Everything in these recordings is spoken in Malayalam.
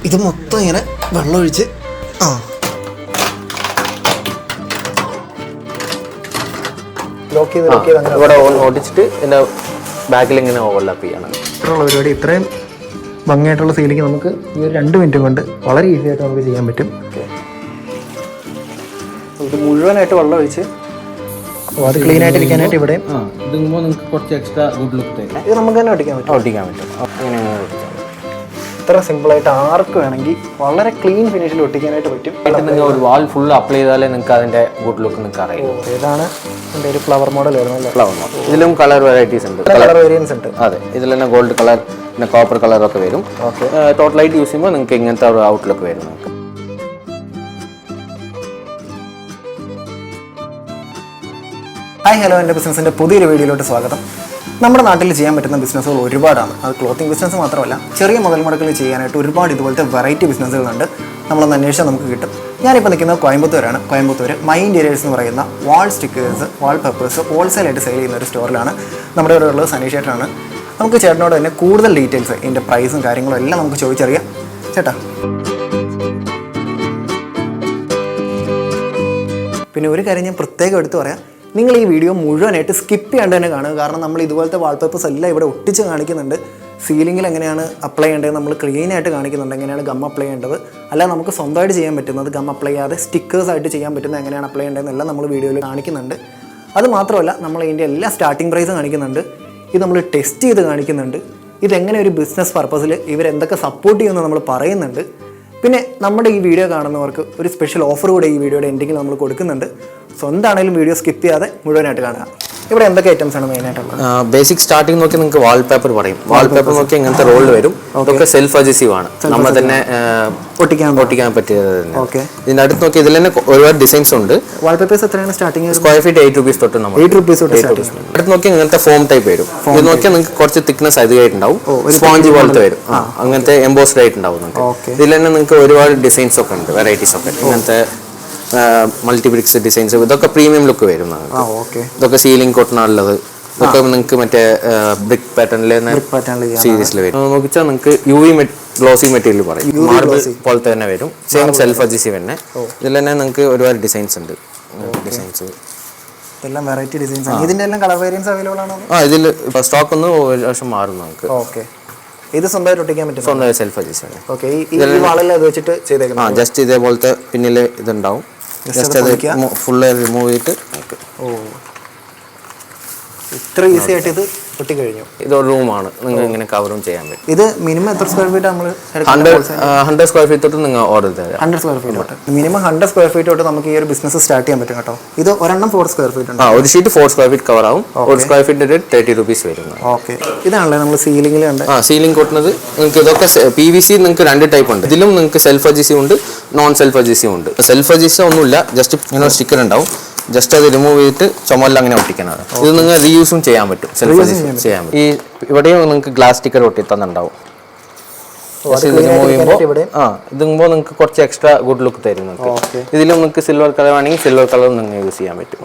ഇത് മൊത്തം ഇങ്ങനെ വെള്ളമൊഴിച്ച് ലോക്ക് ചെയ്ത് അങ്ങനെ ഇവിടെ ഓടിച്ചിട്ട് എൻ്റെ ബാക്കിൽ ഇങ്ങനെ ഓവർലാപ്പ് ചെയ്യണം. ഇത്രയുള്ള പരിപാടി ഇത്രയും ഭംഗിയായിട്ടുള്ള സീലിംഗ് നമുക്ക് ഈ ഒരു 2 മിനിറ്റ് കൊണ്ട് വളരെ ഈസി ആയിട്ട് നമുക്ക് ചെയ്യാൻ പറ്റും. ഇത് മുഴുവനായിട്ട് വെള്ളം ഒഴിച്ച് അത് ക്ലീൻ ആയിട്ട് ഇരിക്കാനായിട്ട് ഇവിടെ ഇതുമ്പോൾ നിങ്ങൾക്ക് കുറച്ച് എക്സ്ട്രാ ഗുഡ് ലുക്ക് തരും. ഇത് നമുക്ക് തന്നെ ഒട്ടിക്കാൻ പറ്റും. അങ്ങനെ ഇത്ര സിമ്പിളായിട്ട് ആർക്ക് വേണമെങ്കിൽ വളരെ ക്ലീൻ ഫിനിഷിൽ ഒട്ടിക്കാനായിട്ട് പറ്റും. നിങ്ങൾ ഒരു വാൾ ഫുൾ അപ്ലൈ ചെയ്താലേ നിങ്ങൾക്ക് അതിൻ്റെ ഗുഡ് ലുക്ക് നിങ്ങൾക്ക് അറിയാം. ഇതാണ് എൻ്റെ ഒരു ഫ്ലവർ മോഡൽ വരുന്നത്. ഫ്ലവർ മോഡൽ ഇതിലും കളർ വെറൈറ്റീസ് ഉണ്ട്, കളർ വേരിയൻസ് ഉണ്ട്. അതെ, ഇതിൽ തന്നെ ഗോൾഡ് കളർ പിന്നെ കോപ്പർ കളറൊക്കെ വരും. ടോട്ടലായിട്ട് യൂസ് ചെയ്യുമ്പോൾ നിങ്ങൾക്ക് ഇങ്ങനത്തെ ഒരു ഔട്ട്ലുക്ക് വരും. നിങ്ങൾക്ക് ഹായ് ഹലോ, എൻ്റെ ബിസിനസ്സിൻ്റെ പുതിയൊരു വീഡിയോയിലോട്ട് സ്വാഗതം. നമ്മുടെ നാട്ടിൽ ചെയ്യാൻ പറ്റുന്ന ബിസിനസ്സുകൾ ഒരുപാടാണ്. അത് ക്ലോത്തിങ് ബിസിനസ് മാത്രമല്ല, ചെറിയ മുതൽ മുടക്കിൽ ചെയ്യാനായിട്ട് ഒരുപാട് ഇതുപോലത്തെ വെറൈറ്റി ബിസിനസ്സുകളുണ്ട്. നമ്മളൊന്ന് അന്വേഷിച്ചാൽ നമുക്ക് കിട്ടും. ഞാനിപ്പോൾ നിൽക്കുന്നത് കോയമ്പത്തൂരാണ്. കോയമ്പത്തൂർ മൈ ഇൻറ്റീരിയേഴ്സ് എന്ന് പറയുന്ന വാൾ സ്റ്റിക്കേഴ്സ്, വാൾ പേപ്പേഴ്സ് ഹോൾസെയിലായിട്ട് സെയിൽ ചെയ്യുന്ന ഒരു സ്റ്റോറിലാണ് നമ്മുടെ ഇവിടെ ഉള്ളത്. സനീഷ് ചേട്ടനാണ്. നമുക്ക് ചേട്ടനോട് തന്നെ കൂടുതൽ ഡീറ്റെയിൽസ്, ഇതിൻ്റെ പ്രൈസും കാര്യങ്ങളും എല്ലാം നമുക്ക് ചോദിച്ചറിയാം. ചേട്ടാ, പിന്നെ ഒരു കാര്യം ഞാൻ പ്രത്യേകം എടുത്ത് പറയാം, നിങ്ങൾ ഈ വീഡിയോ മുഴുവനായിട്ട് സ്കിപ്പ് ചെയ്യാണ്ട് തന്നെ കാണുക. കാരണം നമ്മൾ ഇതുപോലത്തെ വാൾപേപ്പേഴ്സ് എല്ലാം ഇവിടെ ഒട്ടിച്ച് കാണിക്കുന്നുണ്ട്. സീലിങ്ങിൽ എങ്ങനെയാണ് അപ്ലൈ ചെയ്യേണ്ടത് നമ്മൾ ക്ലീനായിട്ട് കാണിക്കുന്നുണ്ട്. എങ്ങനെയാണ് ഗം അപ്ലൈ ചെയ്യേണ്ടത്, അല്ല നമുക്ക് സ്വന്തമായിട്ട് ചെയ്യാൻ പറ്റുന്നത് ഗം അപ്ലൈ ചെയ്യാതെ സ്റ്റിക്കേഴ്സായിട്ട് ചെയ്യാൻ പറ്റുന്നത് എങ്ങനെയാണ് അപ്ലൈ ചെയ്യേണ്ടതെന്നെല്ലാം നമ്മൾ വീഡിയോയിൽ കാണിക്കുന്നുണ്ട്. അത് മാത്രമല്ല, നമ്മൾ ഇതിൻ്റെ എല്ലാ സ്റ്റാർട്ടിംഗ് പ്രൈസ് കാണിക്കുന്നുണ്ട്. ഇത് നമ്മൾ ടെസ്റ്റ് ചെയ്ത് കാണിക്കുന്നുണ്ട്. ഇതെങ്ങനെ ഒരു ബിസിനസ് പർപ്പസിൽ ഇവരെന്തൊക്കെ സപ്പോർട്ട് ചെയ്യുമെന്ന് നമ്മൾ പറയുന്നുണ്ട്. പിന്നെ നമ്മുടെ ഈ വീഡിയോ കാണുന്നവർക്ക് ഒരു സ്പെഷ്യൽ ഓഫർ കൂടെ ഈ വീഡിയോയുടെ എൻഡിങ്ങിൽ നമ്മൾ കൊടുക്കുന്നുണ്ട്. സോ എന്താണെങ്കിലും വീഡിയോ സ്കിപ്പ് ചെയ്യാതെ മുഴുവനായിട്ട് കാണുക. ഇവിടെ എന്തൊക്കെ ഐറ്റംസ് ആണ് മെയിനായിട്ടുള്ളത്? ബേസിക് സ്റ്റാർട്ടിംഗ് നോക്കി നിങ്ങൾക്ക് വാൾപേപ്പർ പറയും. വാൾപേപ്പർ നോക്കി ഇങ്ങനത്തെ റോൾ വരും. ഇതൊക്കെ സെൽഫ് അഡ്ജസ്റ്റീവ് ആണ്, നമ്മൾ തന്നെ ഒട്ടിക്കാൻ പറ്റിയത്. ഇതിന്റെ അടുത്ത് നോക്കി ഇതിൽ തന്നെ ഒരുപാട് ഡിസൈൻസ് ഉണ്ട്. വാൾപേപ്പേഴ്സ് എത്രയാണ് സ്റ്റാർട്ടിംഗ്? സ്ക്വയർ ഫീറ്റ് 8 രൂപീസ് തൊട്ട് നമ്മൾ 8 രൂപീസ് തൊട്ട്. അടുത്ത് നോക്കി ഇങ്ങനത്തെ ഫോം ടൈപ്പ് വരും. ഇത് നോക്കിയാൽ നിങ്ങൾക്ക് കുറച്ച് തിക്നെസ് അധികമായിട്ടുണ്ടാവും. സ്പോഞ്ച് പോലത്തെ വരും. അങ്ങനത്തെ എംബോസ്ഡ് ആയിട്ടുണ്ടാവും. ഇതിൽ തന്നെ നിങ്ങൾക്ക് ഒരുപാട് ഡിസൈൻസ് ഒക്കെ ഉണ്ട്, വെറൈറ്റീസ് ഒക്കെ. ഇങ്ങനത്തെ മൾട്ടിബ്രിക്സ് ഡിസൈൻസ്, ഇതൊക്കെ പ്രീമിയം ലുക്ക് വരും. ഇതൊക്കെ സീലിംഗ് കോട്ടണുള്ളത്. ഇതൊക്കെ നിങ്ങൾക്ക് മറ്റേ ബ്രിക്ക് പാറ്റേണിൽ സീരീസിൽ വരും. നോക്കിച്ചാൽ നിങ്ങൾക്ക് UV ഗ്ലോസി മെറ്റീരിയൽ പറയും. മാർബിൾ പോലത്തെ തന്നെ വരും. സെയിം സെൽഫ് അഡ്ജസ്റ്റീവ് തന്നെ. ഇതിൽ തന്നെ നിങ്ങൾക്ക് ഒരുപാട് ഡിസൈൻസ് ഉണ്ട്. ഡിസൈൻസ് എല്ലാം വെറൈറ്റി ഡിസൈൻസ് ആണ്. ഇതിന്റെ എല്ലാം കളർ വേരിയൻസ് അവൈലബിൾ ആണോ? ഇതിൽ സ്റ്റോക്ക് ഒന്ന് ഒരു വർഷം മാറും നമുക്ക്. ഓക്കെ, ഇത് സ്വന്തമായിട്ട് ഒട്ടിക്കാൻ പറ്റും. സ്വന്തമായി സെൽഫ് അഡ്ജസ്റ്റ് ആണ്. ഓക്കെ, ഈ വാളെല്ലാം അത് വെച്ചിട്ട് ചെയ്തേക്കണം. ജസ്റ്റ് ഇതേപോലത്തെ പിന്നിൽ ഇതുണ്ടാവും. ജസ്റ്റ് അത് ഫുള്ള് റിമൂവ് ചെയ്തിട്ട്. ഇത്ര ഈസി ആയിട്ട് ഇത് ഒട്ടിക്കഴിഞ്ഞു. ഇതൊരു റൂമാണ്, നിങ്ങൾ ഇങ്ങനെ കവറും ചെയ്യാൻ പറ്റും. ഇത് മിനിമം എത്ര സ്ക്വയർ ഫീറ്റ്? നമ്മൾ 100 സ്ക്വയർ ഫീറ്റ് തൊട്ട് നിങ്ങൾ ഓർഡർ തരാം. 100 സ്ക്വയർ ഫീറ്റ് തൊട്ട്, മിനിമം 100 സ്ക്വയർ ഫീറ്റ് തൊട്ട് നമുക്ക് ഈ ഒരു ബിസിനസ് സ്റ്റാർട്ട് ചെയ്യാൻ പറ്റും കേട്ടോ. ഇത് ഒരെണ്ണം 4 സ്ക്വയർ ഫീറ്റ് ഉണ്ട്. ഒരു ഷീറ്റ് 4 സ്ക്വയർ ഫീറ്റ് കവർ ആവും. 1 സ്ക്വയർ ഫീറ്റ് 30 രൂപീസ് വരും. ഓക്കെ, ഇതാണല്ലേ നമ്മൾ സീലിംഗിൽ ഉണ്ട്. സീലിംഗ് കൊട്ടുന്നത് നിങ്ങൾക്ക് ഇതൊക്കെ PVC നിങ്ങൾക്ക് 2 ടൈപ്പ് ഉണ്ട്. ഇതിലും നിങ്ങൾക്ക് സെൽഫ് അഡ്ജസ്റ്റീവ് ഉണ്ട്, നോൺ സെൽഫ് അഡ്ജസ്റ്റീവ് ഉണ്ട്. സെൽഫ് അഡ്ജസ്റ്റീവ് ഒന്നുമില്ല, ജസ്റ്റ് ഇങ്ങനെ സ്റ്റിക്കർ ഉണ്ടാവും. ജസ്റ്റ് അത് റിമൂവ് ചെയ്തിട്ട് ചുമലിൽ അങ്ങനെ ഒട്ടിക്കണം. ഇത് നിങ്ങൾ റീയൂസും ചെയ്യാൻ പറ്റും, സെൽഫ് അഡ്ജസ്റ്റ് ചെയ്യാൻ പറ്റും. ഈ ഇവിടെയും നിങ്ങൾക്ക് ഗ്ലാസ് സ്റ്റിക്കർ ഒട്ടി തന്നുണ്ടാവും. റിമൂവ് ചെയ്യുമ്പോൾ ഇതുമ്പോൾ നിങ്ങൾക്ക് കുറച്ച് എക്സ്ട്രാ ഗുഡ് ലുക്ക് തരും. നിങ്ങൾക്ക് ഇതിലും നിങ്ങൾക്ക് സിൽവർ കളർ ആണെങ്കിൽ സിൽവർ കളർ നിങ്ങൾക്ക് യൂസ് ചെയ്യാൻ പറ്റും.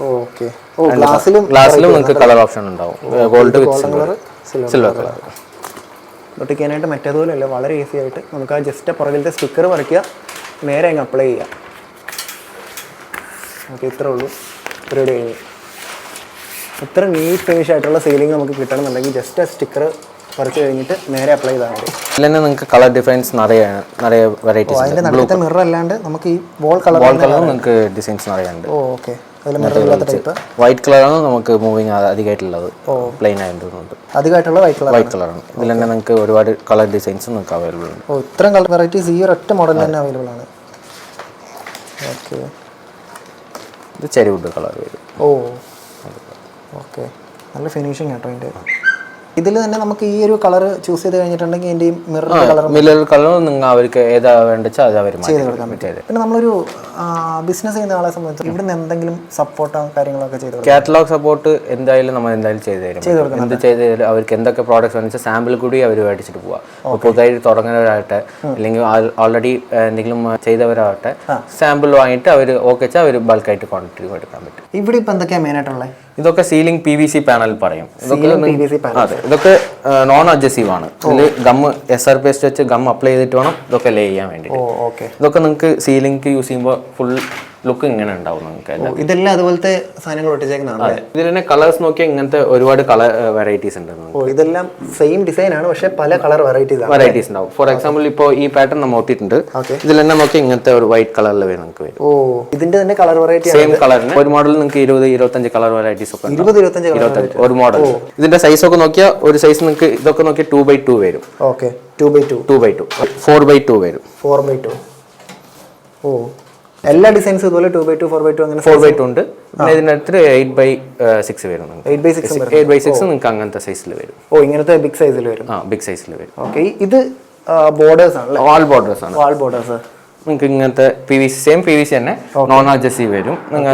ഗ്ലാസ്സിലും നിങ്ങൾക്ക് കളർ ഓപ്ഷൻ ഉണ്ടാവും. ഗോൾഡ് വിത്ത് സിൽവർ കളർ ഒട്ടിക്കാനായിട്ട് മറ്റേതുപോലെയല്ല, വളരെ ഈസി ആയിട്ട് നമുക്ക് ആ ജസ്റ്റ് പുറകിലത്തെ സ്റ്റിക്കർ പറിക്കുക, നേരെ അങ്ങ് അപ്ലൈ ചെയ്യുക. ഓക്കെ, ഇത്രേ ഉള്ളൂ, പരിപാടി കഴിഞ്ഞു. ഇത്ര നീറ്റ് ഫിനിഷ് ആയിട്ടുള്ള സീലിംഗ് നമുക്ക് കിട്ടണമെന്നുണ്ടെങ്കിൽ ജസ്റ്റ് ആ സ്റ്റിക്കർ പറിച്ച് കഴിഞ്ഞിട്ട് നേരെ അപ്ലൈ ചെയ്താൽ മതി. ഇതിൽ തന്നെ നിങ്ങൾക്ക് കളർ ഡിഫറൻസ് നിറയെ വെറൈറ്റീസ്. അതിൻ്റെ നടുത്തെ മിറർ അല്ലാണ്ട് നമുക്ക് ഈ വോൾ കളറും നിങ്ങൾക്ക് ഡിസൈൻസ് നിറയുണ്ട്. ഓക്കെ, അതിൽ മിറർ ഇല്ലാത്ത ടൈപ്പ് വൈറ്റ് കളറാണ് നമുക്ക് മൂവിങ് അധികമായിട്ടുള്ളത്. പ്ലെയിൻ ആയതുകൊണ്ട് അധികമായിട്ടുള്ള വൈറ്റ് കളറാണ്. ഇതിൽ തന്നെ നിങ്ങൾക്ക് ഒരുപാട് കളർ ഡിസൈൻസ് നിങ്ങൾക്ക് അവൈലബിൾ ഉണ്ട്. ഇത്രയും കളർ വെറൈറ്റീസ് ഈ ഒരൊറ്റ മോഡൽ തന്നെ അവൈലബിൾ ആണ്. ഓക്കെ, ഇത് ചെറി വുഡ് കളർ വരും. ഓക്കെ, നല്ല ഫിനിഷിങ് കേട്ടോ ഇതിൻ്റെ. ഇതിൽ തന്നെ നമുക്ക് ഈ ഒരു കളർ ചൂസ് ചെയ്ത് കഴിഞ്ഞിട്ടുണ്ടെങ്കിൽ ഇതിൻ്റെ മിറർ കളർ നിങ്ങൾ അവർക്ക് ഏതാ വേണ്ടച്ചാൽ അത് അവർ ചെയ്ത് കൊടുക്കാൻ പറ്റും. പിന്നെ നമ്മളൊരു ബിസിനസ് ചെയ്യുന്ന ആളെ സംബന്ധിച്ച് ഇവിടെ നിന്ന് എന്തെങ്കിലും സപ്പോർട്ടോ കാര്യങ്ങളൊക്കെ ചെയ്ത് കാറ്റലോഗ് സപ്പോർട്ട് എന്തായാലും നമ്മൾ എന്തായാലും ചെയ്ത് തരും. എന്ത് ചെയ്ത് തരും, അവർക്ക് എന്തൊക്കെ പ്രോഡക്ട്സ് വേണമെങ്കിൽ സാമ്പിൾ കൂടി അവർ മേടിച്ചിട്ട് പോവാം. പുതുതായിട്ട് തുടങ്ങുന്നവരാകട്ടെ അല്ലെങ്കിൽ ഓൾറെഡി എന്തെങ്കിലും ചെയ്തവരാകട്ടെ, സാമ്പിൾ വാങ്ങിയിട്ട് അവർ ഓക്കെ വെച്ചാൽ അവർ ബൾക്കായിട്ട് ക്വാണ്ടിറ്റി എടുക്കാൻ പറ്റും. ഇവിടെ ഇപ്പം എന്തൊക്കെയാണ് മെയിനായിട്ടുള്ളത്? ഇതൊക്കെ സീലിംഗ് PVC പാനൽ പറയും. ഇതൊക്കെ ഇതൊക്കെ നോൺ അഡ്ജസീവ് ആണ്. ഇതിൽ ഗം SR പേസ്റ്റ് വെച്ച് ഗം അപ്ലൈ ചെയ്തിട്ട് വേണം ഇതൊക്കെ ലേ ചെയ്യാൻ വേണ്ടി. ഇതൊക്കെ നിങ്ങൾക്ക് സീലിംഗ് യൂസ് ചെയ്യുമ്പോൾ ഫുൾ ലുക്ക് ഇങ്ങനെ ഉണ്ടാവും നിങ്ങൾക്ക്. ഇതെല്ലാം അതുപോലത്തെ സാധനങ്ങൾ ഒട്ടിച്ചേക്കുന്നതാണ്. ഇതിൽ തന്നെ കളേഴ്സ് നോക്കിയാൽ ഇങ്ങനത്തെ ഒരുപാട് കളർ വെറൈറ്റീസ് ഉണ്ട്. ഇതെല്ലാം സെയിം ഡിസൈൻ ആണ്, പക്ഷെ പല കളർ വെറൈറ്റീസ് ഉണ്ടാവും. ഫോർ എക്സാമ്പിൾ ഇപ്പോൾ ഈ പാറ്റേൺ നമ്മൾ ഒട്ടിയിട്ടുണ്ട്. ഇതിൽ തന്നെ നോക്കി ഇങ്ങനത്തെ ഒരു വൈറ്റ് കളറിൽ നിങ്ങൾക്ക് വരും. ഇതിന്റെ തന്നെ കളർ വെറൈറ്റി സെയിം കളറിന് ഒരു മോഡൽ നിങ്ങൾക്ക് 20-25 കളർ വെറൈറ്റീസ് ഒക്കെ 20-25 ഒരു മോഡൽ. ഇതിന്റെ സൈസ് ഒക്കെ നോക്കിയാൽ ഒരു സൈസ് നിങ്ങൾക്ക് ഇതൊക്കെ നോക്കിയാൽ 2x2 വരും. 2x2 4x2 വരും. 4x2. എല്ലാ ഡിസൈൻസും ഇതുപോലെ 2x2 4x2 അങ്ങനെ 4x2 ഉണ്ട്. പിന്നെ ഇതിനടുത്ത് 8x6 വരും. 8x6 നിങ്ങൾക്ക് അങ്ങനത്തെ സൈസിൽ വരും. ഇങ്ങനത്തെ ബിഗ് സൈസിൽ വരും. ബിഗ് സൈസിൽ വരും. ഇത് ബോർഡേഴ്സ് ആണ്, വാൾ ബോർഡേഴ്സ് ആണ്. വാൾ ബോർഡേഴ്സ് നിങ്ങൾക്ക് ഇങ്ങനത്തെ സെയിം PVC തന്നെ നോൺ അഡ്ജസീവ് വരും. നിങ്ങൾ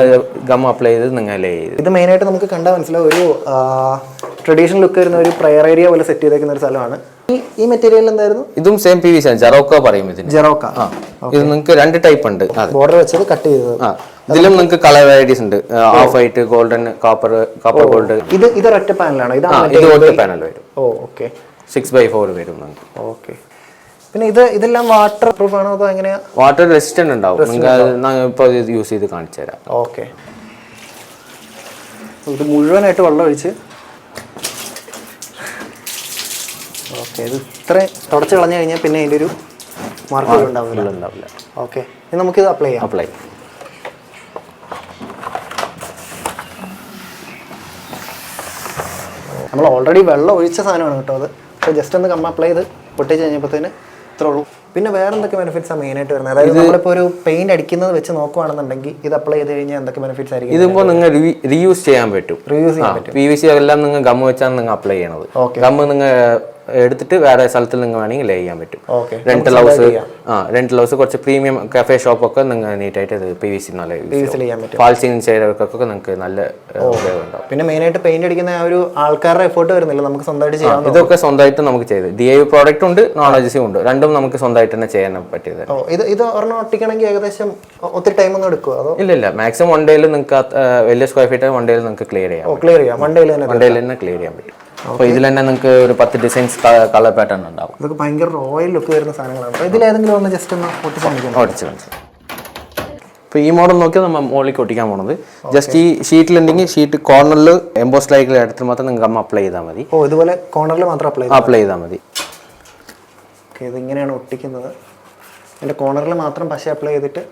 ഗം അപ്ലൈ ചെയ്ത് നിങ്ങൾ ലേ ചെയ്ത്. ഇത് മെയിനായിട്ട് നമുക്ക് കണ്ടാൽ മനസ്സിലാവും ഒരു ട്രഡീഷണൽ ലുക്ക് വരുന്ന ഒരു പ്രയർ ഏരിയ പോലെ സെറ്റ് ചെയ്തേക്കുന്ന ഒരു സ്ഥലമാണ്. ഈ മെറ്റീരിയൽ എന്തായിരുന്നു? ഇതും സെയിം PVC ആണ്. ജെറോക്ക പറയും ഇതിന്. ജെറോക്ക. ഇത് നിങ്ങൾക്ക് 2 ടൈപ്പ് ഉണ്ട്. ബോർഡർ വെച്ചത് കട്ട് ചെയ്തത്. ഇതിലും നിങ്ങൾക്ക് കളർ വെറൈറ്റീസ് ഉണ്ട്. Of white, golden, copper gold. ഇത് ഒറ്റ പാനലാണ്. ഇത് ഒറ്റ പാനൽ വരും. 6x4 വരും നിങ്ങൾക്ക്. പിന്നെ ഇതെല്ലാം വാട്ടർ പ്രൂഫ് ആണോ അതോ എങ്ങനെയാ? വാട്ടർ റെസിസ്റ്റന്റ് ഉണ്ടാവും. നിങ്ങൾക്ക് ഇപ്പോൾ യൂസ് ചെയ്ത് കാണിച്ചു തരാം. ഇത് മുഴുവനായിട്ട് വെള്ളം ഒഴിച്ച് ഇത് ഇത്ര തുടച്ച് കളഞ്ഞു കഴിഞ്ഞാൽ പിന്നെ അതിൻ്റെ ഒരു മാർക്കുകൾ ഉണ്ടാവില്ല. ഇനി നമുക്കിത് അപ്ലൈ ചെയ്യാം. നമ്മൾ ഓൾറെഡി വെള്ളം ഒഴിച്ച സാധനമാണ് കേട്ടോ അത്. അപ്പോൾ ജസ്റ്റ് ഒന്ന് അപ്ലൈ ചെയ്ത് പൊട്ടിച്ച് കഴിഞ്ഞപ്പോഴത്തേന് ഇത്രേ ഉള്ളൂ. പിന്നെ വേറെ എന്തൊക്കെ ബെനിഫിറ്റ്സ് ആണ് മെയിനായിട്ട് വരുന്നത്? അതായത് നമ്മളിപ്പോൾ ഒരു പെയിന്റ് അടിക്കുന്നത് വെച്ച് നോക്കുകയാണെന്നുണ്ടെങ്കിൽ ഇത് അപ്ലൈ ചെയ്ത് കഴിഞ്ഞാൽ എന്തൊക്കെ ബെനിഫിറ്റ്സ് ആയിരിക്കും? ഇതിപ്പോൾ നിങ്ങൾ റീയൂസ് ചെയ്യാൻ പറ്റും. PVC എല്ലാം നിങ്ങൾ ഗം വെച്ചാണ് നിങ്ങൾ അപ്ലൈ ചെയ്യണത്. ഗം നിങ്ങൾ എടുത്തിട്ട് വേറെ സ്ഥലത്തിൽ നിങ്ങൾ വേണമെങ്കിൽ ലേ ചെയ്യാൻ പറ്റും. റെന്റൽ ഹൗസ് കുറച്ച് പ്രീമിയം കഫേ ഷോപ്പൊക്കെ നിങ്ങൾ നീറ്റായിട്ട് PVC നല്ല ഫാൾസിങ് ചെയ്തവർക്കൊക്കെ നിങ്ങൾക്ക് നല്ല ഉപയോഗം ഉണ്ടാവും. പിന്നെ മെയിനായിട്ട് പെയിന്റ് അടിക്കുന്ന ആ ഒരു ആൾക്കാരുടെ എഫേർട്ട് വരുന്നില്ല, നമുക്ക് സ്വന്തമായിട്ട് ചെയ്യാം. ഇതൊക്കെ സ്വന്തമായിട്ട് നമുക്ക് ചെയ്ത് DIY പ്രോഡക്റ്റ് ഉണ്ട്, നോൺ അഡ്ജസീവ് ഉണ്ട്. രണ്ടും നമുക്ക് സ്വന്തമായിട്ട് തന്നെ ചെയ്യാൻ പറ്റിയത്. ഇത് ഒരെണ്ണം ഒട്ടിക്കണമെങ്കിൽ ഏകദേശം ഒത്തിരി ടൈം ഒന്നും എടുക്കുമോ അതോ? ഇല്ല, മാക്സിമം 1 ഡേയിൽ നിങ്ങൾക്ക് വലിയ സ്ക്വയർ ഫീറ്റ് 1 ഡേയിൽ നിങ്ങൾക്ക് ക്ലിയർ ചെയ്യാം. 1 ഡേയിൽ തന്നെ ക്ലിയർ ചെയ്യാൻ പറ്റും. അപ്പോൾ ഇതിൽ തന്നെ നിങ്ങൾക്ക് ഒരു 10 ഡിസൈൻസ് കളർ പാറ്റേൺ ഉണ്ടാവും. ഇതൊക്കെ ഭയങ്കര റോയൽ ലുക്ക് വരുന്ന സാധനങ്ങളാണ്. അപ്പോൾ ഇതിലേതെങ്കിലും ഒന്ന് ജസ്റ്റ് ഒന്ന് ഓടിച്ച് ഇപ്പോൾ ഈ മോഡൽ നോക്കിയാൽ നമ്മൾ മുകളിലേക്ക് ഒട്ടിക്കാൻ പോകുന്നത് ജസ്റ്റ് ഈ ഷീറ്റിലുണ്ടെങ്കിൽ ഷീറ്റ് കോർണറിൽ എംബോസ് ലൈക്കിൽ എടുത്ത് മാത്രം നിങ്ങൾക്ക് ഗം അപ്ലൈ ചെയ്താൽ മതി. ഇതുപോലെ കോർണറിൽ മാത്രം അപ്ലൈ ചെയ്താൽ മതി. ഇതിങ്ങനെയാണ് ഒട്ടിക്കുന്നത്. അതിൻ്റെ കോർണറിൽ മാത്രം പശ അപ്ലൈ ചെയ്തിട്ട്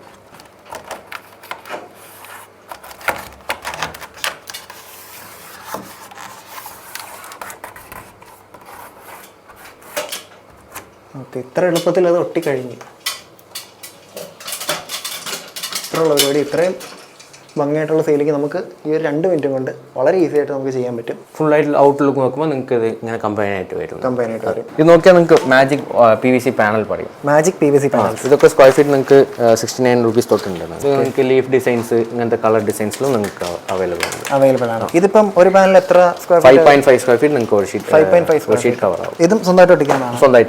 ഇത്ര എളുപ്പത്തിൽ അത് ഒട്ടിക്കഴിഞ്ഞു. ഇത്രയുള്ള പരിപാടി ഇത്രയും ഭംഗിയായിട്ടുള്ള സെയിലിംഗ് നമുക്ക് ഈ ഒരു 2 മിനിറ്റും കൊണ്ട് വളരെ ഈസി ആയിട്ട് നമുക്ക് ചെയ്യാൻ പറ്റും. ഫുൾ ആയിട്ട് ഔട്ട്ലുക്ക് നോക്കുമ്പോൾ നിങ്ങൾക്ക് ഇത് ഇങ്ങനെ കമ്പൈൻ ആയിട്ട് വരും. ഇത് നോക്കിയാൽ നിങ്ങൾക്ക് മാജിക് PVC പാനൽ പറയും. Magic PVC panel. ഇതൊക്കെ സ്ക്വയർ ഫീറ്റ് നിങ്ങൾക്ക് 69 rupees തൊട്ടുണ്ട്. നിങ്ങൾക്ക് ലീഫ് ഡിസൈൻസ് ഇങ്ങനത്തെ കളർ ഡിസൈൻസിലും നിങ്ങൾക്ക് അവൈലബിൾ ആണ്. ഇതിപ്പം ഒരു പാനൽ എത്ര സ്ക്വയർ 5.5 സ്ക്വയർ ഫീറ്റ് നിങ്ങൾക്ക് ഒരു ഷീറ്റ് 5.5 ഷീറ്റ് കവർ ആവും. ഇതും സ്വന്തമായിട്ട്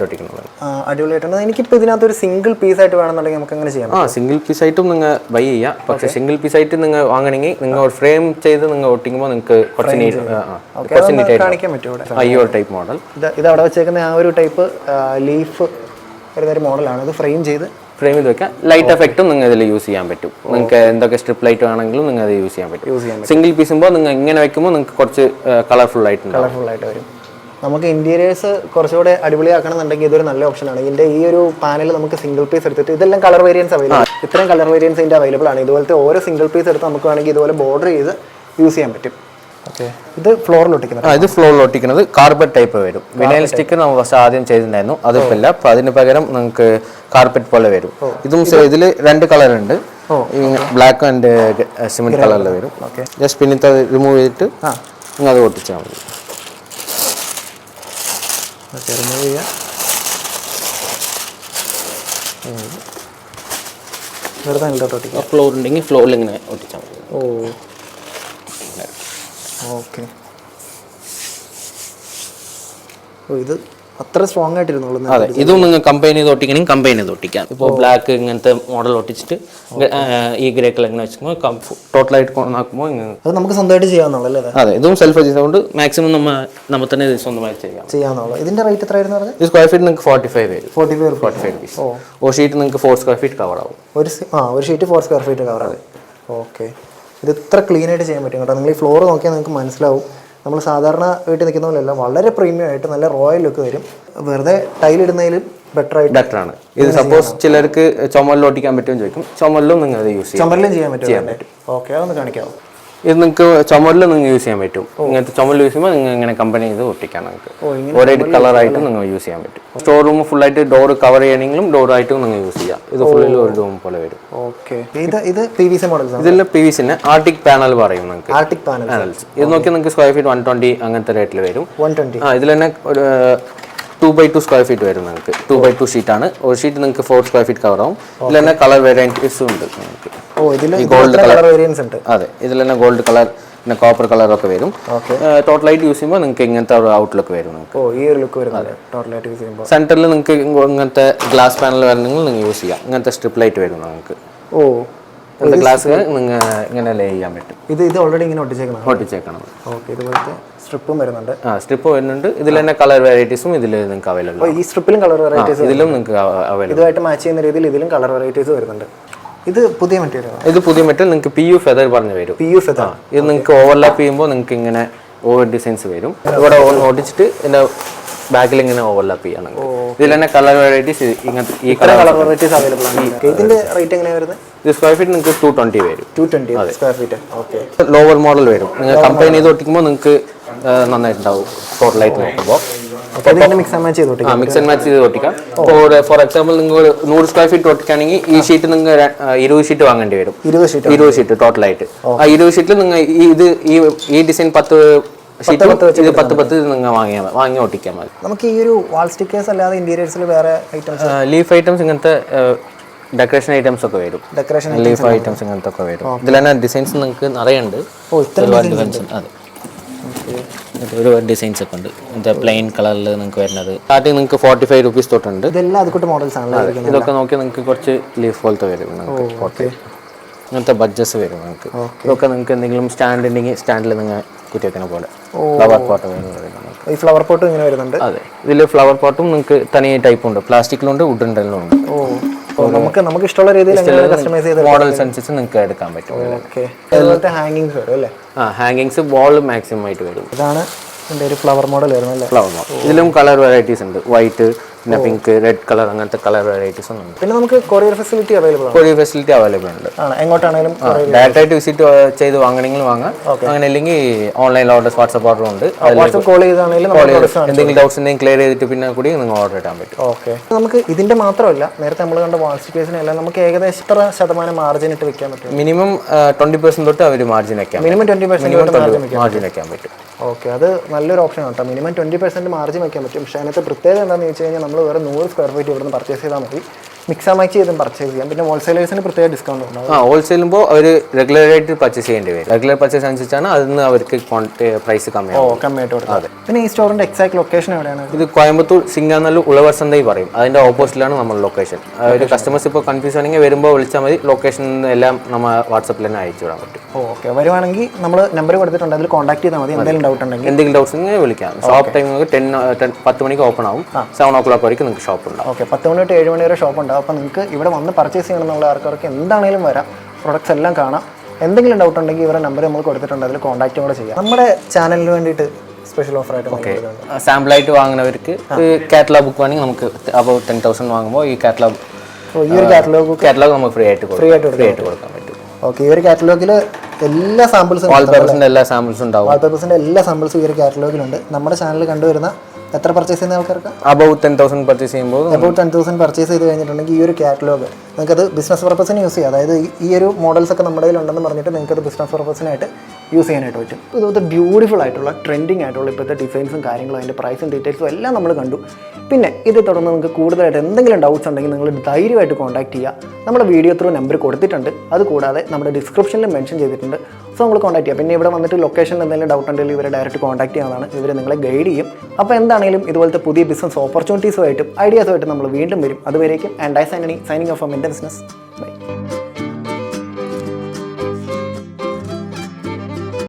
ഒട്ടിക്കുന്നതാണ്. അടിപൊളിയായിട്ടുണ്ട്. എനിക്കിപ്പോൾ ഇതിനകത്ത് ഒരു സിംഗിൾ പീസ് ആയിട്ട് വേണമെന്നുണ്ടെങ്കിൽ നമുക്ക് അങ്ങനെ ചെയ്യാം. സിംഗിൾ പീസ് ആയിട്ടും നിങ്ങൾ ബൈ ചെയ്യാം. പക്ഷേ സിംഗിൾ പീസ് ആയിട്ട് നിങ്ങൾ വാങ്ങണമെങ്കിൽ നിങ്ങൾ ഒരു ഫ്രെയിം ചെയ്ത് നിങ്ങൾ ഒട്ടിക്കുമ്പോൾ നിങ്ങൾക്ക് കുറച്ച് നീറ്റ് കാണിക്കാൻ പറ്റും. ഈ ഒരു ടൈപ്പ് മോഡൽ ഇത് അവിടെ വെച്ചേക്കുന്ന ആ ഒരു ടൈപ്പ് ലീഫ് വരുന്നൊരു മോഡലാണ്. ഇത് ഫ്രെയിം ചെയ്ത് വെക്കാം. ലൈറ്റ് എഫക്റ്റും നിങ്ങൾ ഇതിൽ യൂസ് ചെയ്യാൻ പറ്റും. നിങ്ങൾക്ക് എന്തൊക്കെ സ്ട്രിപ്പ് ലൈറ്റ് ആണെങ്കിലും നിങ്ങൾ അത് യൂസ് ചെയ്യാൻ പറ്റും. സിംഗിൾ പീസുമ്പോൾ നിങ്ങൾ ഇങ്ങനെ വെക്കുമ്പോൾ നിങ്ങൾക്ക് കുറച്ച് കളർഫുൾ ആയിട്ട് വരും. നമുക്ക് ഇന്റീരിയേഴ്സ് കുറച്ചുകൂടെ അടിപൊളിയാക്കണമെന്നുണ്ടെങ്കിൽ ഇതൊരു നല്ല ഓപ്ഷനാണ്. ഇതിന്റെ ഈ ഒരു പാനൽ നമുക്ക് സിംഗിൾ പീസ് എടുത്തിട്ട് ഇതെല്ലാം കളർ വേരിയൻസ് അവൈലബിൾ. ഇത്രയും കളർ വേരിയൻസ് ഇതിന്റെ അവൈലബിൾ ആണ്. ഇതുപോലത്തെ ഓരോ സിംഗിൾ പീസ് എടുത്ത് നമുക്ക് വേണമെങ്കിൽ ഇതുപോലെ ബോർഡർ ചെയ്ത് യൂസ് ചെയ്യാൻ പറ്റും. ഇത് ഫ്ലോറിൽ ഒട്ടിക്കുന്നത് കാർപ്പറ്റ് ടൈപ്പ് വരും. വിനൈൽ സ്റ്റിക്കർ നമ്മൾ ഫസ്റ്റ് ആദ്യം ചെയ്തിട്ടുണ്ടായിരുന്നു, അതിപ്പോൾ ഇല്ല. അപ്പോൾ അതിന് പകരം നിങ്ങൾക്ക് കാർപ്പറ്റ് പോലെ വരും. ഇതും ഇതിൽ 2 കളർ ഉണ്ട്. ബ്ലാക്ക് ആൻഡ് സിമെന്റ് കളറിൽ വരും. ജസ്റ്റ് പിന്നത്തെ റിമൂവ് ചെയ്തിട്ട് നിങ്ങൾ അത് ഒട്ടിച്ചാൽ മതി. റിമൂവ് ചെയ്യാം. ഫ്ലോർ ഉണ്ടെങ്കിൽ ഫ്ലോറിൽ ഇങ്ങനെ ഒട്ടിച്ചാൽ മതി. ഓക്കെ. ഇത് അത്ര സ്ട്രോങ് ആയിട്ടിരുന്നുള്ളൂ. അതെ, ഇതും നിങ്ങൾ കമ്പൈൻ ചെയ്ത് ഒട്ടിക്കണമെങ്കിൽ കമ്പൈൻ ചെയ്ത് ഒട്ടിക്കാം. ഇപ്പോൾ ബ്ലാക്ക് ഇങ്ങനത്തെ മോഡൽ ഒട്ടിച്ചിട്ട് ഈ ഗ്രേ കളർ ഇങ്ങനെ വെച്ചുമ്പോൾ ടോട്ടലായിട്ട് നോക്കുമ്പോൾ അത് നമുക്ക് സ്വന്തമായിട്ട് ചെയ്യാവുന്നുള്ളൂ. അതെ, ഇതും സെൽഫ് അജീസ് കൊണ്ട് മാക്സിമം നമ്മൾ തന്നെ സ്വന്തമായി ചെയ്യാവുന്നുള്ളൂ. ഇതിന്റെ റേറ്റ് എത്രയായിരുന്നു പറഞ്ഞത്? ഇത് സ്ക്വയർ ഫീറ്റ് നിങ്ങൾക്ക് 45 വരും. 45 rupees. ഒരു ഷീറ്റ് നിങ്ങൾക്ക് 4 സ്ക്വയർ ഫീറ്റ് കവർ ആവും. ഒരു ഷീറ്റ് 4 സ്ക്വയർ ഫീറ്റ് കവർ ആവും. ഓക്കെ, ഇത് ഇത്ര ക്ലീൻ ആയിട്ട് ചെയ്യാൻ പറ്റും കേട്ടോ. നിങ്ങൾ ഈ ഫ്ലോർ നോക്കിയാൽ നിങ്ങൾക്ക് മനസ്സിലാവും. നമ്മൾ സാധാരണ വീട്ടിൽ നിൽക്കുന്ന പോലെയല്ല, വളരെ പ്രീമിയം ആയിട്ട് നല്ല റോയൽ ലുക്ക് വരും. വെറുതെ ടൈലിടുന്നതിലും ബെറ്റർ ആണ്. ഇത് സപ്പോസ് ചിലർക്ക് ചുമലിൽ ഒട്ടിക്കാൻ പറ്റുമെന്ന് ചോദിക്കും. ചുമലിലും നിങ്ങൾ അത് യൂസ് ചെയ്യാം. ചുമലിലും ചെയ്യാൻ പറ്റും. ഓക്കെ, അതൊന്ന് കാണിക്കാമോ? ഇത് നിങ്ങൾക്ക് ചുമലിൽ നിങ്ങൾ യൂസ് ചെയ്യാൻ പറ്റും. ഇങ്ങനത്തെ ചുമൽ യൂസ് ചെയ്യുമ്പോൾ നിങ്ങൾ ഇങ്ങനെ കമ്പനി ചെയ്ത് ഒട്ടിക്കാം. നിങ്ങൾക്ക് ഒരേ കളറായിട്ട് നിങ്ങൾ യൂസ് ചെയ്യാൻ പറ്റും. സ്റ്റോർ റൂം ഫുള്ളായിട്ട് ഡോർ കവർ ചെയ്യണമെങ്കിലും ഡോറായിട്ടും നിങ്ങൾ യൂസ് ചെയ്യാം. ഇത് ഫുള്ളിൽ ഒരു റൂം പോലെ വരും. ഓക്കെ, ഇത് PVC മോഡൽസ്. ഇതിൽ PVC ആർട്ടിക് പാനൽ പറയും നിങ്ങൾക്ക്. ആർട്ടിക് പാനൽസ് ഇത് നോക്കി നിങ്ങൾക്ക് സ്ക്വയർ ഫീറ്റ് 120 അങ്ങനത്തെ റേറ്റിൽ വരും. 120. ഇതിൽ തന്നെ ഒരു 2x2 സ്ക്വയർ ഫീറ്റ് വരും നിങ്ങൾക്ക്. 2x2 ഷീറ്റാണ്. ഒരു ഷീറ്റ് നിങ്ങൾക്ക് 4 സ്ക്വയർ ഫീറ്റ് കവർ ആവും. ഇതിൽ തന്നെ കളർ വേരിയൻറ്റ്സും ഉണ്ട് നിങ്ങൾക്ക്. ഗോൾഡ് കളർ വേരിയൻസ് ഉണ്ട്. അതെ, ഇതിൽ തന്നെ ഗോൾഡ് കളർ പിന്നെ കോപ്പർ കളറൊക്കെ വരും. ടോട്ടലായിട്ട് യൂസ് ചെയ്യുമ്പോൾ നിങ്ങൾക്ക് ഇങ്ങനത്തെ ഒരു ഔട്ട്ലുക്ക് വരും നിങ്ങൾക്ക്. ഈ ഒരു ലുക്ക് വരുന്നത് ടോട്ടലായിട്ട് യൂസ് ചെയ്യുമ്പോൾ. സെന്ററിൽ നിങ്ങൾക്ക് ഇങ്ങനത്തെ ഗ്ലാസ് പാനൽ വരണമെങ്കിൽ നിങ്ങൾ യൂസ് ചെയ്യാം. ഇങ്ങനത്തെ സ്ട്രിപ്പ് ലൈറ്റ് വരും നിങ്ങൾക്ക്. ഗ്ലാസ് നിങ്ങൾ ഇങ്ങനെ ലേ ചെയ്യാൻ പറ്റും. ഇത് ഓൾറെഡി ഇങ്ങനെ ഒട്ടിച്ചേക്കണം. ഓക്കെ, ഇതുപോലത്തെ സ്ട്രിപ്പും വരുന്നുണ്ട്. സ്ട്രിപ്പ് വരുന്നുണ്ട്. ഇതിൽ തന്നെ കളർ വെറൈറ്റീസും ഇതിൽ നിങ്ങൾക്ക് അവൈലബിൾ. ഈ സ്ട്രിപ്പിലും കളർ വെറൈറ്റീസ് ഇതിലും നിങ്ങൾക്ക് അവൈലബിൾ. ഇതുമായിട്ട് മാച്ച് ചെയ്യുന്ന രീതിയിൽ ഇതിലും കളർ വെറൈറ്റീസ് വരുന്നുണ്ട്. ഇത് പുതിയ മെറ്റീരിയൽ. നിങ്ങൾക്ക് PU ഫെദർ പറഞ്ഞു വരും. PU feather. ഇത് നിങ്ങൾക്ക് ഓവർലാപ്പ് ചെയ്യുമ്പോൾ നിങ്ങൾക്ക് ഇങ്ങനെ ഓവർ ഡിസൈൻസ് വരും. ഇവിടെ ഓടിച്ചിട്ട് ഇതിന്റെ ബാക്കിൽ ഇങ്ങനെ ഓവർലാപ്പ് ചെയ്യണം. ഇതിൽ തന്നെ കളർ വെറൈറ്റീസ് ഇങ്ങനത്തെ ഈ കളർ വെറൈറ്റീസ് അവൈലബിൾ ആണ്. ഇതിന്റെ റേറ്റ് എങ്ങനെയാണ് വരുന്നത്? ഇത് സ്ക്വയർ ഫീറ്റ് നിങ്ങൾക്ക് 220 വരും. 220 square feet. Okay, lower model വരും. നിങ്ങൾ കമ്പൈൻ ചെയ്ത് ഒട്ടിക്കുമ്പോൾ നിങ്ങൾക്ക് നന്നായിട്ടുണ്ടാവും. ടോട്ടലായിട്ട് നോക്കുമ്പോൾ മിക്സ് ആൻഡ് മാച്ച് ചെയ്ത് ഒട്ടിക്കാം. ഫോർ എക്സാമ്പിൾ നിങ്ങൾ 100 സ്ക്വയർ ഫീറ്റ് ഒട്ടിക്കുകയാണെങ്കിൽ ഈ ഷീറ്റ് നിങ്ങൾ 20 ഷീറ്റ് വാങ്ങേണ്ടി വരും. 20 ഷീറ്റ് ടോട്ടലായിട്ട്. ആ 20 ഷീറ്റിൽ നിങ്ങൾ ഈ ഡിസൈൻ 10 ഷീറ്റ് 10 നിങ്ങൾ വാങ്ങി ഒട്ടിക്കാൻ മതി. നമുക്ക് ഈ ഒരു വാൾ സ്റ്റിക്കേഴ്സ് അല്ലാതെ ഇന്റീരിയേഴ്സിൽ വേറെ ഐറ്റംസ്, ലീഫ് ഐറ്റംസ് ഇങ്ങനത്തെ ഡെക്കറേഷൻ ഐറ്റംസ് ഒക്കെ വരും. ലീഫ് ഐറ്റംസ് ഇങ്ങനത്തെ ഒക്കെ വരും. ഇതിൽ തന്നെ ഡിസൈൻസ് നിങ്ങൾക്ക് നിറയുണ്ട്. അതെ, ഒരുപാട് ഡിസൈൻസ് ഒക്കെ ഉണ്ട്. ഇങ്ങനത്തെ പ്ലെയിൻ കളറിൽ നിങ്ങൾക്ക് വരുന്നത് സ്റ്റാർട്ടിങ് നിങ്ങൾക്ക് 45 rupees തൊട്ടുണ്ട്. ഇതൊക്കെ നോക്കി നിങ്ങൾക്ക് കുറച്ച് ലീഫ് പോലത്തെ വരും. നിങ്ങൾക്ക് ഇങ്ങനത്തെ ബഡ്ജസ് വരും. നിങ്ങൾക്ക് ഇതൊക്കെ നിങ്ങൾക്ക് എന്തെങ്കിലും സ്റ്റാൻഡ് ഉണ്ടെങ്കിൽ സ്റ്റാൻഡിൽ നിങ്ങൾ കുറ്റിയത്തിനെ പോലെ ഫ്ലവർ പോട്ട് ഈ ഫ്ലവർ പോട്ടും ഇങ്ങനെ വരുന്നുണ്ട്. അതെ, ഇതിൽ ഫ്ലവർ പോട്ടും നിങ്ങൾക്ക് തനിയെ ടൈപ്പ് ഉണ്ട്. പ്ലാസ്റ്റിക്കിലുണ്ട്, വുഡൻ ഉണ്ട്. നമുക്ക് ഇഷ്ടമുള്ള രീതിയിൽ മോഡൽസ് അനുസരിച്ച് നിങ്ങൾക്ക് എടുക്കാൻ പറ്റും. ഹാങ്ങിങ്സ് ബോൾ മാക്സിമം ആയിട്ട് വരും. ഇതാണ് ഒരു ഫ്ലവർ മോഡൽ വരുന്നത്. ഫ്ലവർ മോഡൽ ഇതിലും കളർ വെറൈറ്റീസ് ഉണ്ട്. വൈറ്റ്, പിന്നെ പിങ്ക്, റെഡ് കളർ അങ്ങനത്തെ കളർ വെറൈറ്റീസ് ഉണ്ട്. പിന്നെ നമുക്ക് കൊറിയർ ഫെസിലിറ്റി അവൈലബിൾ ഉണ്ട്. എങ്ങോട്ടാണെങ്കിലും ഡയറക്റ്റ് ആയിട്ട് വിസിറ്റ് ചെയ്ത് വാങ്ങണമെങ്കിൽ വാങ്ങാം. അങ്ങനെ അല്ലെങ്കിൽ ഓൺലൈൻ ഓർഡേഴ്സ്, വാട്സ്ആപ്പ് ഓർഡർ ഉണ്ട്. കോൾ ചെയ്താണെങ്കിലും എന്തെങ്കിലും ഡൗട്ട്സ് ഉണ്ടെങ്കിൽ ക്ലിയർ ചെയ്തിട്ട് പിന്നെ കൂടി നിങ്ങൾ ഓർഡർ ഇടാൻ പറ്റും. ഓക്കെ, നമുക്ക് ഇതിന്റെ മാത്രമല്ല, നേരത്തെ നമ്മൾ കണ്ട വാൾ സ്റ്റിക്കേഴ്സിനെല്ലാം നമുക്ക് ഏകദേശം എത്ര ശതമാനം മാർജിൻ ഇട്ട് വെക്കാൻ പറ്റും? മിനിമം 20% തൊട്ട് അവർ മാർജിൻ വെക്കാം. മിനിമം 20% മാർജിൻ വെക്കാൻ പറ്റും. ഓക്കെ, അത് നല്ലൊരു ഓപ്ഷൻ ആണ് കേട്ടോ. മിനിമം 20% മാർജിൻ വെക്കാൻ പറ്റും. പക്ഷേ അതിനകത്ത് പ്രത്യേകത എന്താണെന്ന് വെച്ച് കഴിഞ്ഞാൽ നമ്മൾ വേറെ 100 സ്ക്വയർ ഫീറ്റ് ഇവിടെ നിന്ന് പർച്ചേസ് ചെയ്താൽ മതി. മിക്സ് ആൻഡ് മാച്ച് ചെയ്തും പർച്ചേസ് ചെയ്യാം. പിന്നെ ഹോൾസെയിലേഴ്സിന് പ്രത്യേക ഡിസ്കൗണ്ട് ഉണ്ടാവും. ഹോൾസെയിലുമ്പോൾ അവർ റെഗുലറായിട്ട് പർച്ചേസ് ചെയ്യേണ്ടി വരും. റെഗുലർ പർച്ചേസ് അനുസരിച്ചാണ് അതിന് അവർക്ക് പ്രൈസ് കമ്മിയായിട്ട് കൊടുക്കും. പിന്നെ ഈ സ്റ്റോറിന്റെ എക്സാക്ട് ലൊക്കേഷൻ എവിടെയാണ്? ഇത് കോയമ്പത്തൂർ സിംഗാനല്ലൂർ ഉളവർസന്തൈ പറയും. അതിന്റെ ഓപ്പോസിറ്റിലാണ് നമ്മൾ ലൊക്കേഷൻ. ഒരു കസ്റ്റമേഴ്സ് ഇപ്പോൾ കൺഫ്യൂസ് ആണെങ്കിൽ വരുമ്പോൾ വിളിച്ചാൽ മതി. ലൊക്കേഷൻ എല്ലാം നമ്മൾ വാട്സാപ്പിൽ തന്നെ അയച്ചു വിടാൻ പറ്റും. ഓക്കെ, വരുവാണെങ്കിൽ നമ്മൾ നമ്പർ കൊടുത്തിട്ടുണ്ട്, അതിൽ കോൺടാക്ട് ചെയ്താൽ മതി. എന്തെങ്കിലും ഡൗട്ട് ഉണ്ടെങ്കിൽ വിളിക്കാം. ഷോപ്പ് ടൈം 10 മണിക്ക് ഓപ്പൺ ആവും. 7 o'clock വരെയും നിങ്ങൾക്ക് ഷോപ്പ് ഉണ്ടാവും. ഓക്കെ, 10 മണി തൊട്ട് 7 മണി വരെ ഷോപ്പ് ഉണ്ടാവും. അപ്പോൾ നിങ്ങൾക്ക് ഇവിടെ വന്ന് പർച്ചേസ് ചെയ്യണമെന്നുള്ള ആൾക്കാർക്ക് എന്താണെങ്കിലും വരാം. പ്രൊഡക്ട്സ് എല്ലാം കാണാം. എന്തെങ്കിലും ഡൗട്ട് ഉണ്ടെങ്കിൽ ഇവരുടെ നമ്പർ നമ്മൾ കൊടുത്തിട്ടുണ്ട്, അതിൽ കോൺടാക്റ്റും കൂടെ ചെയ്യാം. നമ്മുടെ ചാനലിന് വേണ്ടിയിട്ട് സ്പെഷ്യൽ ഓഫർ ആയിട്ട് ഓക്കെ, സാമ്പിളായിട്ട് വാങ്ങുന്നവർക്ക് കാറ്റലോഗ് ബുക്ക് വേണമെങ്കിൽ നമുക്ക് അബൌട്ട് 10,000 വാങ്ങുമ്പോൾ ഈ കാറ്റലോഗ് നമുക്ക് ഫ്രീ ആയിട്ട് കൊടുക്കാൻ പറ്റും. ഓക്കെ, ഈ ഒരു കാറ്റലോഗിൽ എല്ലാ സാമ്പിൾസും എല്ലാ സാമ്പിൾസും ഉണ്ടാവും. വാൾപേപ്പേഴ്സിന്റെ എല്ലാ സാമ്പിൾസും ഈ ഒരു കാറ്റലോഗിലുണ്ട്. നമ്മുടെ ചാനലിൽ കണ്ടുവരുന്ന എത്ര പർച്ചേസ് ചെയ്യുന്ന ആൾക്കാർക്ക് അബൌട്ട് 10,000 പർച്ചേസ് ചെയ്യുമ്പോൾ അബൌട്ട് 10,000 പർച്ചേസ് ചെയ്ത് കഴിഞ്ഞിട്ടുണ്ടെങ്കിൽ ഈ ഒരു കാറ്റലോഗ് നിങ്ങൾക്കത് ബിസിനസ് പർപ്പസിന് യൂസ് ചെയ്യാം. അതായത് ഈ ഒരു മോഡൽസ് ഒക്കെ നമ്മുടെ കയ്യിലുണ്ടെന്ന് പറഞ്ഞിട്ട് നിങ്ങൾക്കത് ബിസിനസ് പർപ്പസിനായിട്ട് യൂസ് ചെയ്യാനായിട്ട് പറ്റും. ഇതുപോലത്തെ ബ്യൂട്ടിഫുൾ ആയിട്ടുള്ള ട്രെൻഡിങ് ആയിട്ടുള്ള ഇപ്പോഴത്തെ ഡിസൈൻസും കാര്യങ്ങളും അതിൻ്റെ പ്രൈസും ഡീറ്റെയിൽസും എല്ലാം നമ്മൾ കണ്ടു. പിന്നെ ഇത് തുടർന്ന് നിങ്ങൾക്ക് കൂടുതലായിട്ട് എന്തെങ്കിലും ഡൗട്ട്സ് ഉണ്ടെങ്കിൽ നിങ്ങൾ ധൈര്യമായിട്ട് കോൺടാക്ട് ചെയ്യുക. നമ്മുടെ വീഡിയോ ത്രൂ നമ്പർ കൊടുത്തിട്ടുണ്ട്. അതുകൂടാതെ നമ്മുടെ ഡിസ്ക്രിപ്ഷനിൽ മെൻഷൻ ചെയ്തിട്ടുണ്ട്. സോ നമ്മൾ കോൺടാക്ട് ചെയ്യുക. പിന്നെ ഇവിടെ വന്നിട്ട് ലൊക്കേഷനിൽ എന്തെങ്കിലും ഡൗട്ട് ഉണ്ടെങ്കിൽ ഇവരെ ഡയറക്റ്റ് കോൺടാക്ട് ചെയ്യാവുന്നതാണ്. ഇവർ നിങ്ങളെ ഗൈഡ് ചെയ്യും. അപ്പോൾ എന്താണെങ്കിലും ഇതുപോലത്തെ പുതിയ ബിസിനസ് ഓപ്പർച്യൂണിറ്റീസുമായിട്ടും ഐഡിയാസുമായിട്ടും നമ്മൾ വീണ്ടും വരും. അതുവരേക്കും and I signing off from എൻ്റെ ബിസിനസ്. ബൈ.